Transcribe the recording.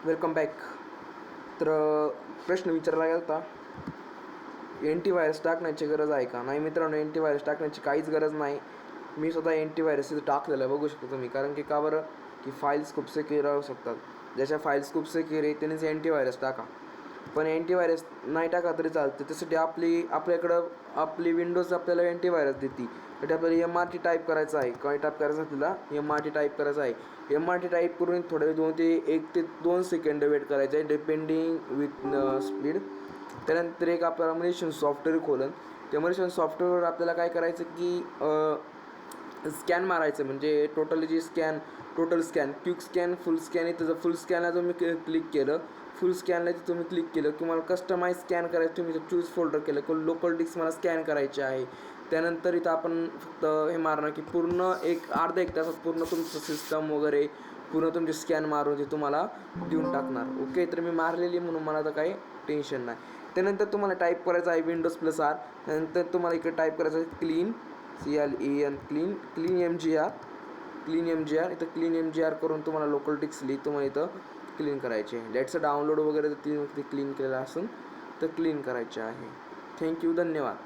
Welcome back. तर प्रश्न विचारला गेला होता, अँटीव्हायरस टाकण्याची गरज आहे का? नाही मित्रांनो, अँटीव्हायरस टाकण्याची काहीच गरज नाही. मी स्वतः अँटीव्हायरस इथं टाकलेलं आहे, बघू शकतो तुम्ही. कारण की का बरं, की फाईल्स खूप सिक्युअर राहू शकतात. ज्याच्या फाईल्स खूप सिक्युअर आहे त्यानेच अँटीव्हायरस टाका. पण अँटीव्हायरस नाही टाका तरी चालतं. त्यासाठी आपल्याकडं आपली विंडोज आपल्याला अँटीव्हायरस देते. त्यासाठी आपल्याला MRT टाईप करायचं आहे. काय टाईप करायचं आपल्याला? MRT टाईप करायचं आहे. MRT टाईप करून थोडे 1 ते 2 सेकंड वेट करायचं आहे, डिपेंडिंग विथ स्पीड. त्यानंतर एक आपल्याला मनीशन सॉफ्टवेअर खोलन. त्या मनीशन सॉफ्टवेअरवर आपल्याला काय करायचं की स्कॅन मारायचं. म्हणजे टोटल स्कॅन, क्विक स्कॅन, फुल स्कॅन. इथं जर फुल स्कॅनला तुम्ही क्लिक केलं, फुल स्कॅनला तुम्ही क्लिक केलं की मला कस्टमाइज स्कॅन करायचं, तुम्ही चूज फोल्डर केलं की लोकल डिस्क मला स्कॅन करायचे आहे. त्यानंतर इथं आपण फक्त हे मारणार की पूर्ण अर्धा एक तासात पूर्ण तुमचं सिस्टम वगैरे पूर्ण तुमचे स्कॅन मारून ते तुम्हाला देऊन टाकणार. ओके, तर मी मारलेली म्हणून मला तर काही टेन्शन नाही. त्यानंतर तुम्हाला टाईप करायचं आहे Windows+R. त्यानंतर तुम्हाला इकडे टाईप करायचं आहे क्लीन क्लीन MGR. इथं क्लीन MGR करून तुम्हाला लोकल डिस्क तुम्हाला इथं क्लीन करायचे आहे. लेट्स डाउनलोड वगैरे ते क्लीन केलेलं असून तर क्लीन करायचे आहे. थँक्यू, धन्यवाद.